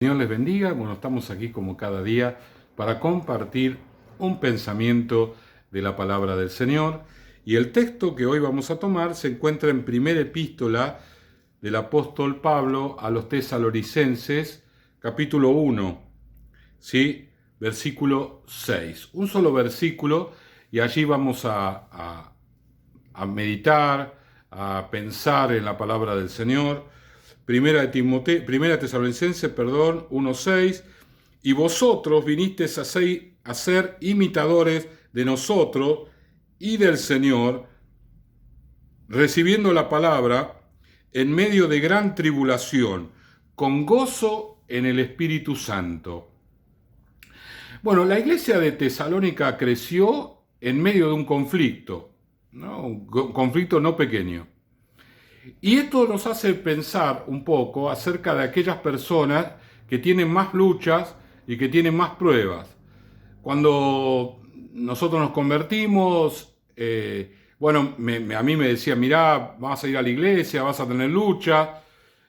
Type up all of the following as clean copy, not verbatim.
Señor les bendiga. Bueno, estamos aquí como cada día para compartir un pensamiento de la palabra del Señor. Y el texto que hoy vamos a tomar se encuentra en primera epístola del apóstol Pablo a los tesalonicenses, capítulo 1, ¿sí? Versículo 6. Un solo versículo y allí vamos a meditar, a pensar en la palabra del Señor. Primera Tesalonicenses, 1:6, y vosotros vinisteis a ser imitadores de nosotros y del Señor, recibiendo la palabra en medio de gran tribulación, con gozo en el Espíritu Santo. Bueno, la iglesia de Tesalónica creció en medio de un conflicto, ¿no? Un conflicto no pequeño. Y esto nos hace pensar un poco acerca de aquellas personas que tienen más luchas y que tienen más pruebas. Cuando nosotros nos convertimos, a mí me decían, mirá, vas a ir a la iglesia, vas a tener lucha,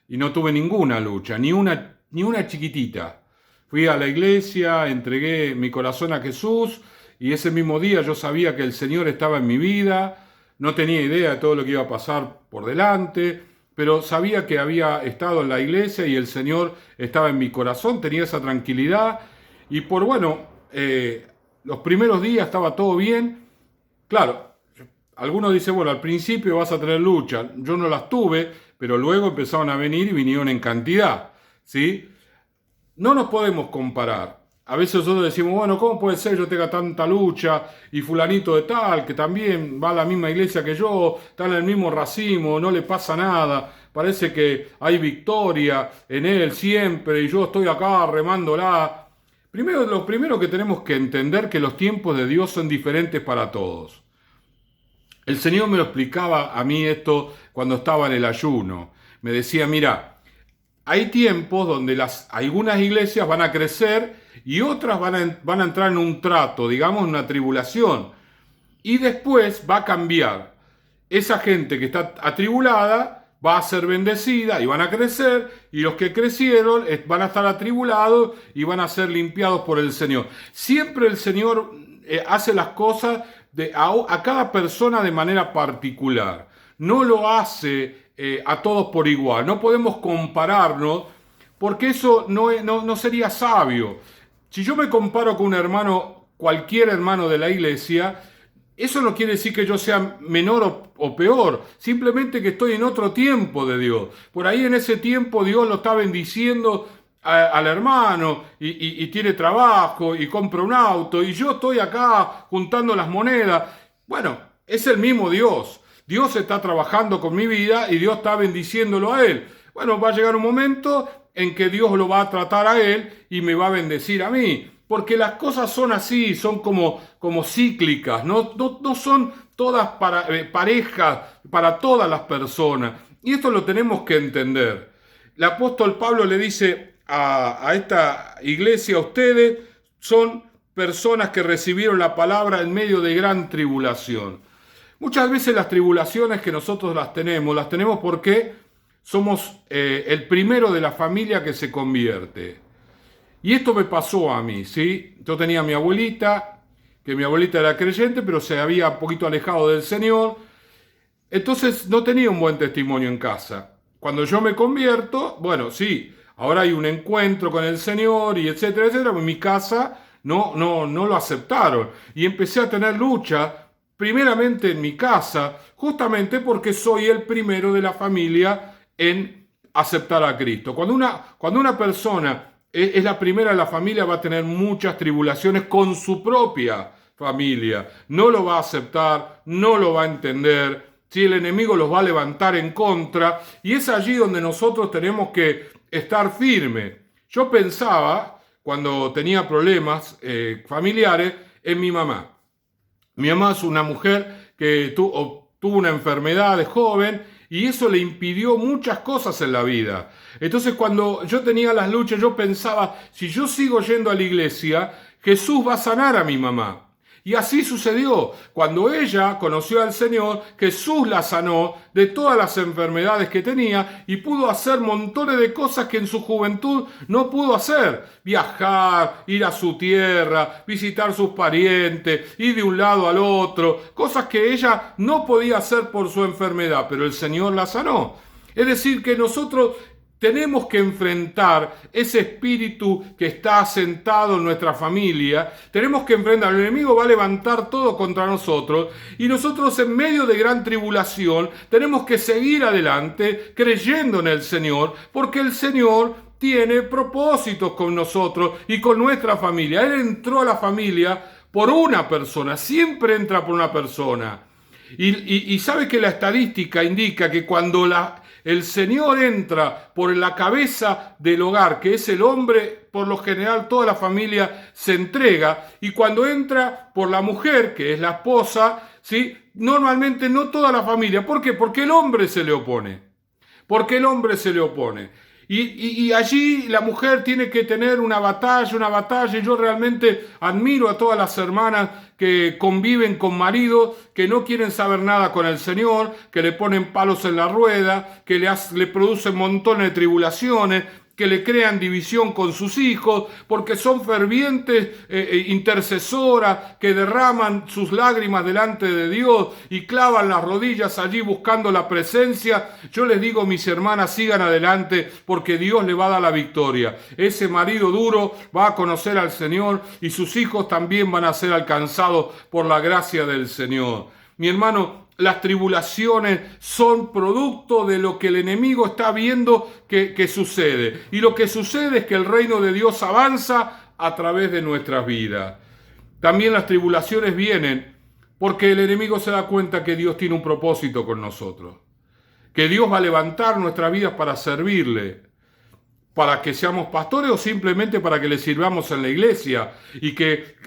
y no tuve ninguna lucha, ni una chiquitita. Fui a la iglesia, entregué mi corazón a Jesús, y ese mismo día yo sabía que el Señor estaba en mi vida. No tenía idea de todo lo que iba a pasar por delante, pero sabía que había estado en la iglesia y el Señor estaba en mi corazón, tenía esa tranquilidad. Y los primeros días estaba todo bien. Claro, algunos dicen, bueno, al principio vas a tener lucha. Yo no las tuve, pero luego empezaron a venir y vinieron en cantidad, ¿sí? No nos podemos comparar. A veces nosotros decimos, bueno, ¿cómo puede ser yo tenga tanta lucha y fulanito de tal, que también va a la misma iglesia que yo, está en el mismo racimo, no le pasa nada, parece que hay victoria en él siempre y yo estoy acá remándola? Lo primero que tenemos que entender que los tiempos de Dios son diferentes para todos. El Señor me lo explicaba a mí esto cuando estaba en el ayuno. Me decía, mira, hay tiempos donde algunas iglesias van a crecer y otras van a entrar en un trato, digamos, en una tribulación. Y después va a cambiar. Esa gente que está atribulada va a ser bendecida y van a crecer, y los que crecieron van a estar atribulados y van a ser limpiados por el Señor. Siempre el Señor hace las cosas a cada persona de manera particular. No lo hace a todos por igual. No podemos compararnos porque eso no sería sabio. Si yo me comparo con un hermano, cualquier hermano de la iglesia, eso no quiere decir que yo sea menor o peor, simplemente que estoy en otro tiempo de Dios. Por ahí en ese tiempo Dios lo está bendiciendo al hermano y tiene trabajo y compra un auto y yo estoy acá juntando las monedas. Bueno, es el mismo Dios. Dios está trabajando con mi vida y Dios está bendiciéndolo a él. Bueno, va a llegar un momento en que Dios lo va a tratar a él y me va a bendecir a mí. Porque las cosas son así, son como cíclicas, no son todas parejas para todas las personas. Y esto lo tenemos que entender. El apóstol Pablo le dice a esta iglesia, ustedes son personas que recibieron la palabra en medio de gran tribulación. Muchas veces las tribulaciones que nosotros las tenemos porque somos el primero de la familia que se convierte. Y esto me pasó a mí, ¿sí? Yo tenía a mi abuelita, que mi abuelita era creyente, pero se había un poquito alejado del Señor. Entonces no tenía un buen testimonio en casa. Cuando yo me convierto, bueno, sí, ahora hay un encuentro con el Señor y etcétera, etcétera. En mi casa no lo aceptaron. Y empecé a tener lucha, primeramente en mi casa, justamente porque soy el primero de la familia en aceptar a Cristo. Cuando una persona es la primera de la familia, va a tener muchas tribulaciones con su propia familia. No lo va a aceptar, no lo va a entender. Si el enemigo los va a levantar en contra, y es allí donde nosotros tenemos que estar firmes. Yo pensaba, cuando tenía problemas familiares, en mi mamá. Mi mamá es una mujer que tuvo una enfermedad de joven y eso le impidió muchas cosas en la vida. Entonces cuando yo tenía las luchas, yo pensaba, si yo sigo yendo a la iglesia, Jesús va a sanar a mi mamá. Y así sucedió. Cuando ella conoció al Señor, Jesús la sanó de todas las enfermedades que tenía y pudo hacer montones de cosas que en su juventud no pudo hacer. Viajar, ir a su tierra, visitar sus parientes, ir de un lado al otro, cosas que ella no podía hacer por su enfermedad, pero el Señor la sanó. Es decir, que nosotros tenemos que enfrentar ese espíritu que está asentado en nuestra familia. Tenemos que enfrentar. El enemigo va a levantar todo contra nosotros. Y nosotros en medio de gran tribulación tenemos que seguir adelante creyendo en el Señor. Porque el Señor tiene propósitos con nosotros y con nuestra familia. Él entró a la familia por una persona. Siempre entra por una persona. Y sabe que la estadística indica que cuando el Señor entra por la cabeza del hogar, que es el hombre, por lo general toda la familia se entrega, y cuando entra por la mujer, que es la esposa, ¿sí? Normalmente no toda la familia. ¿Por qué? Porque el hombre se le opone. Porque el hombre se le opone. Y allí la mujer tiene que tener una batalla, y yo realmente admiro a todas las hermanas que conviven con maridos que no quieren saber nada con el Señor, que le ponen palos en la rueda, que le producen montones de tribulaciones, que le crean división con sus hijos, porque son fervientes intercesoras que derraman sus lágrimas delante de Dios y clavan las rodillas allí buscando la presencia. Yo les digo, mis hermanas, sigan adelante porque Dios le va a dar la victoria. Ese marido duro va a conocer al Señor y sus hijos también van a ser alcanzados por la gracia del Señor. Mi hermano, las tribulaciones son producto de lo que el enemigo está viendo que sucede. Y lo que sucede es que el reino de Dios avanza a través de nuestras vidas. También las tribulaciones vienen porque el enemigo se da cuenta que Dios tiene un propósito con nosotros. Que Dios va a levantar nuestras vidas para servirle. Para que seamos pastores o simplemente para que le sirvamos en la iglesia y que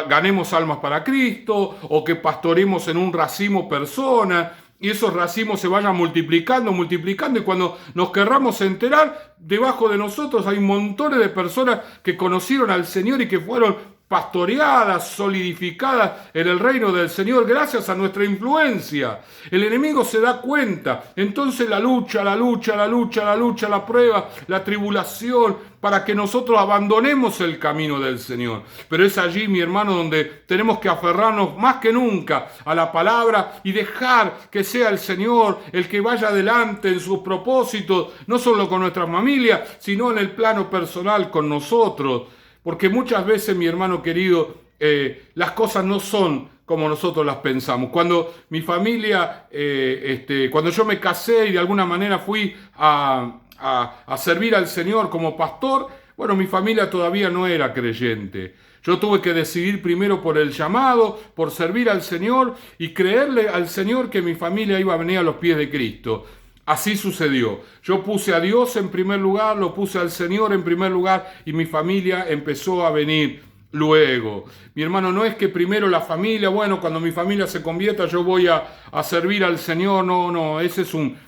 ganemos almas para Cristo o que pastoremos en un racimo personas y esos racimos se vayan multiplicando y cuando nos querramos enterar, debajo de nosotros hay montones de personas que conocieron al Señor y que fueron pastoreadas, solidificadas en el reino del Señor gracias a nuestra influencia. El enemigo se da cuenta. Entonces la lucha, la prueba, la tribulación, para que nosotros abandonemos el camino del Señor. Pero es allí, mi hermano, donde tenemos que aferrarnos más que nunca a la palabra y dejar que sea el Señor el que vaya adelante en sus propósitos, no solo con nuestra familia, sino en el plano personal con nosotros. Porque muchas veces, mi hermano querido, las cosas no son como nosotros las pensamos. Cuando mi familia, cuando yo me casé y de alguna manera fui a servir al Señor como pastor, bueno, mi familia todavía no era creyente. Yo tuve que decidir primero por el llamado, por servir al Señor y creerle al Señor que mi familia iba a venir a los pies de Cristo. Así sucedió. Yo puse a Dios en primer lugar, lo puse al Señor en primer lugar y mi familia empezó a venir luego. Mi hermano, no es que primero la familia, bueno, cuando mi familia se convierta yo voy a servir al Señor. No, ese es un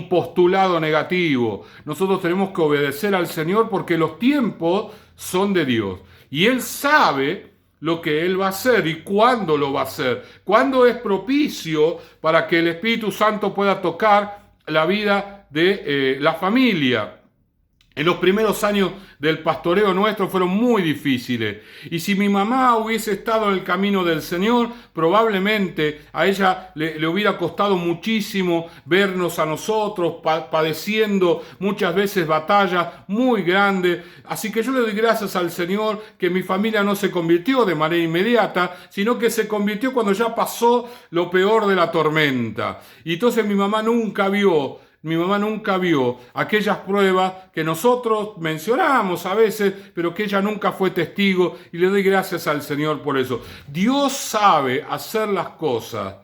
postulado negativo. Nosotros tenemos que obedecer al Señor porque los tiempos son de Dios. Y Él sabe lo que Él va a hacer y cuándo lo va a hacer. Cuándo es propicio para que el Espíritu Santo pueda tocar la vida de la familia. En los primeros años del pastoreo nuestro fueron muy difíciles. Y si mi mamá hubiese estado en el camino del Señor, probablemente a ella le hubiera costado muchísimo vernos a nosotros padeciendo muchas veces batallas muy grandes. Así que yo le doy gracias al Señor que mi familia no se convirtió de manera inmediata, sino que se convirtió cuando ya pasó lo peor de la tormenta. Y entonces mi mamá nunca vio aquellas pruebas que nosotros mencionamos a veces, pero que ella nunca fue testigo, y le doy gracias al Señor por eso. Dios sabe hacer las cosas,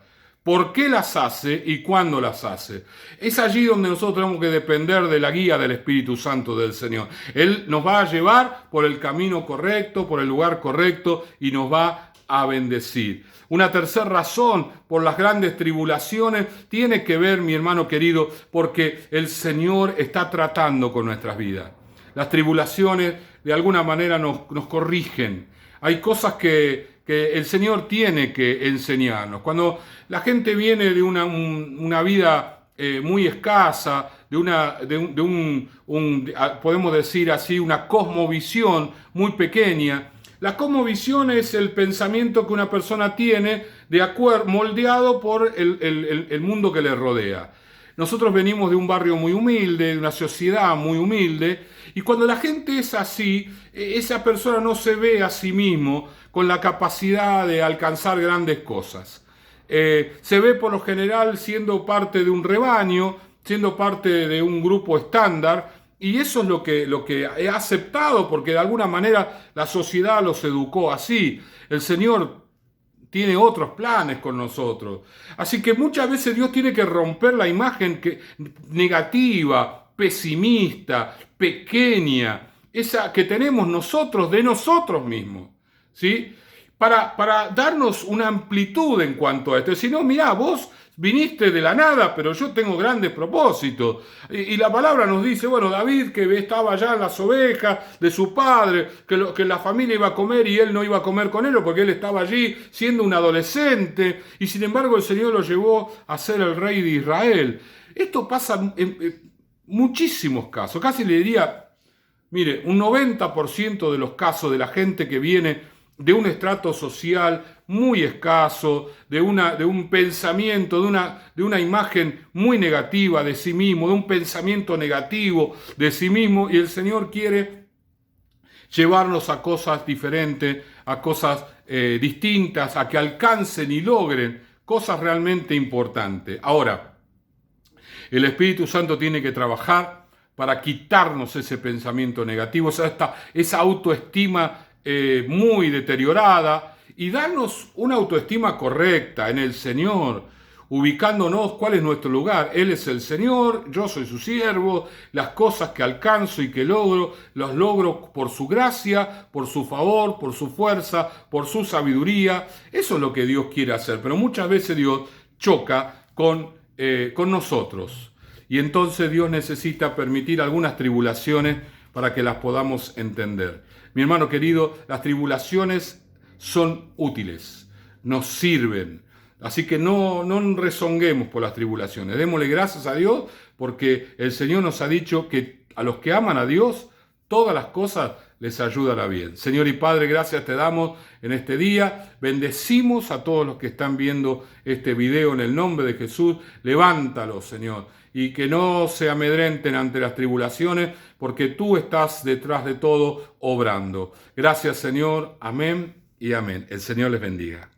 por qué las hace y cuándo las hace. Es allí donde nosotros tenemos que depender de la guía del Espíritu Santo del Señor. Él nos va a llevar por el camino correcto, por el lugar correcto, y nos va a bendecir. Una tercera razón por las grandes tribulaciones tiene que ver, mi hermano querido, porque el Señor está tratando con nuestras vidas. Las tribulaciones de alguna manera nos corrigen. Hay cosas que que el Señor tiene que enseñarnos. Cuando la gente viene de una vida muy escasa, podemos decir así, una cosmovisión muy pequeña. La cosmovisión es el pensamiento que una persona tiene moldeado por el mundo que le rodea. Nosotros venimos de un barrio muy humilde, de una sociedad muy humilde, y cuando la gente es así, esa persona no se ve a sí mismo con la capacidad de alcanzar grandes cosas. Se ve por lo general siendo parte de un rebaño, siendo parte de un grupo estándar, y eso es lo que he aceptado, porque de alguna manera la sociedad los educó así. El Señor tiene otros planes con nosotros. Así que muchas veces Dios tiene que romper la imagen negativa, pesimista, pequeña, esa que tenemos nosotros de nosotros mismos, ¿sí? Para darnos una amplitud en cuanto a esto. Si no, mirá, vos viniste de la nada, pero yo tengo grandes propósitos. Y la palabra nos dice, bueno, David que estaba allá en las ovejas de su padre, que la familia iba a comer y él no iba a comer con él porque él estaba allí siendo un adolescente, y sin embargo el Señor lo llevó a ser el rey de Israel. Esto pasa en muchísimos casos, casi le diría, mire, un 90% de los casos de la gente que viene de un estrato social muy escaso, de un pensamiento, de una imagen muy negativa de sí mismo, de un pensamiento negativo de sí mismo, y el Señor quiere llevarnos a cosas diferentes, a cosas distintas, a que alcancen y logren cosas realmente importantes. Ahora, el Espíritu Santo tiene que trabajar para quitarnos ese pensamiento negativo, esa autoestima muy deteriorada, y darnos una autoestima correcta en el Señor, ubicándonos cuál es nuestro lugar. Él es el Señor, yo soy su siervo, las cosas que alcanzo y que logro, las logro por su gracia, por su favor, por su fuerza, por su sabiduría. Eso es lo que Dios quiere hacer, pero muchas veces Dios choca con nosotros, y entonces Dios necesita permitir algunas tribulaciones para que las podamos entender. Mi hermano querido, las tribulaciones son útiles, nos sirven. Así que no rezonguemos por las tribulaciones. Démosle gracias a Dios, porque el Señor nos ha dicho que a los que aman a Dios, todas las cosas les ayudan a bien. Señor y Padre, gracias te damos en este día. Bendecimos a todos los que están viendo este video en el nombre de Jesús. Levántalos, Señor, y que no se amedrenten ante las tribulaciones, porque tú estás detrás de todo obrando. Gracias, Señor. Amén y amén. El Señor les bendiga.